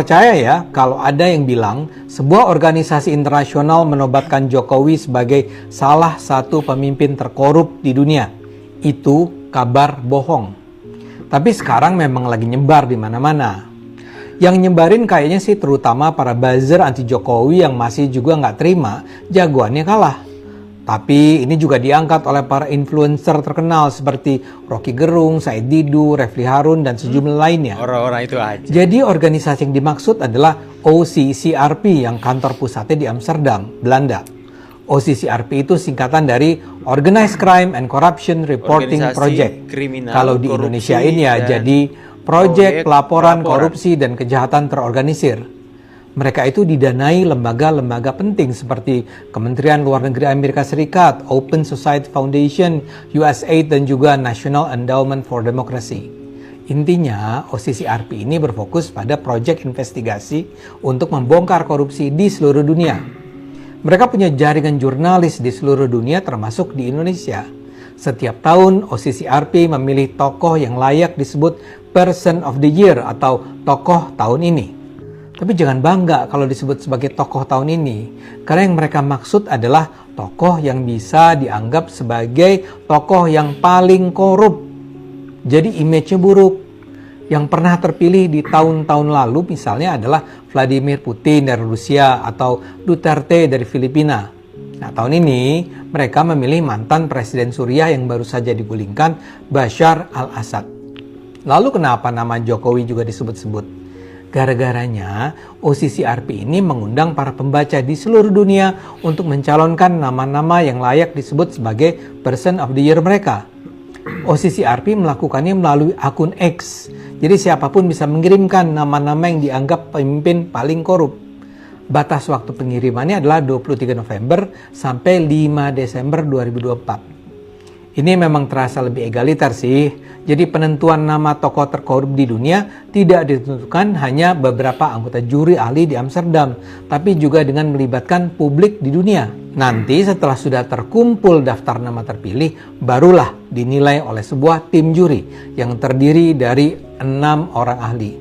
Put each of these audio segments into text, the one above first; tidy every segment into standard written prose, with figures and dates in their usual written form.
Percaya ya, kalau ada yang bilang sebuah organisasi internasional menobatkan Jokowi sebagai salah satu pemimpin terkorup di dunia. Itu kabar bohong. Tapi sekarang memang lagi nyebar di mana-mana. Yang nyebarin kayaknya sih terutama para buzzer anti Jokowi yang masih juga nggak terima jagoannya kalah. Tapi ini juga diangkat oleh para influencer terkenal seperti Rocky Gerung, Said Didu, Refli Harun, dan sejumlah lainnya. Orang-orang itu aja. Jadi organisasi yang dimaksud adalah OCCRP yang kantor pusatnya di Amsterdam, Belanda. OCCRP itu singkatan dari Organized Crime and Corruption Reporting Organisasi Project. Kriminal, Kalau di Korupsi, Indonesia ini ya dan jadi Proyek Pelaporan Korupsi dan Kejahatan Terorganisir. Mereka itu didanai lembaga-lembaga penting seperti Kementerian Luar Negeri Amerika Serikat, Open Society Foundation, USAID, dan juga National Endowment for Democracy. Intinya, OCCRP ini berfokus pada proyek investigasi untuk membongkar korupsi di seluruh dunia. Mereka punya jaringan jurnalis di seluruh dunia termasuk di Indonesia. Setiap tahun, OCCRP memilih tokoh yang layak disebut Person of the Year atau tokoh tahun ini. Tapi jangan bangga kalau disebut sebagai tokoh tahun ini, karena yang mereka maksud adalah tokoh yang bisa dianggap sebagai tokoh yang paling korup. Jadi image-nya buruk. Yang pernah terpilih di tahun-tahun lalu misalnya adalah Vladimir Putin dari Rusia atau Duterte dari Filipina. Nah, tahun ini mereka memilih mantan Presiden Suriah yang baru saja digulingkan, Bashar al-Assad. Lalu kenapa nama Jokowi juga disebut-sebut? Gara-garanya, OCCRP ini mengundang para pembaca di seluruh dunia untuk mencalonkan nama-nama yang layak disebut sebagai Person of the Year mereka. OCCRP melakukannya melalui akun X. Jadi siapapun bisa mengirimkan nama-nama yang dianggap pemimpin paling korup. Batas waktu pengirimannya adalah 23 November sampai 5 Desember 2024. Ini memang terasa lebih egaliter sih. Jadi penentuan nama tokoh terkorup di dunia tidak ditentukan hanya beberapa anggota juri ahli di Amsterdam, tapi juga dengan melibatkan publik di dunia. Nanti setelah sudah terkumpul daftar nama terpilih, barulah dinilai oleh sebuah tim juri yang terdiri dari 6 orang ahli.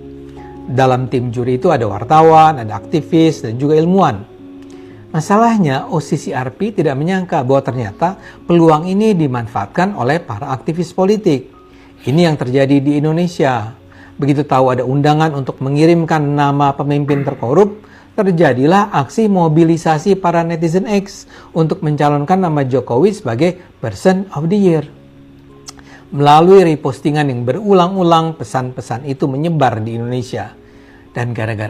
Dalam tim juri itu ada wartawan, ada aktivis, dan juga ilmuwan. Masalahnya, OCCRP tidak menyangka bahwa ternyata peluang ini dimanfaatkan oleh para aktivis politik. Ini yang terjadi di Indonesia. Begitu tahu ada undangan untuk mengirimkan nama pemimpin terkorup, terjadilah aksi mobilisasi para netizen X untuk mencalonkan nama Jokowi sebagai Person of the Year. Melalui repostingan yang berulang-ulang, pesan-pesan itu menyebar di Indonesia. Dan gara-gara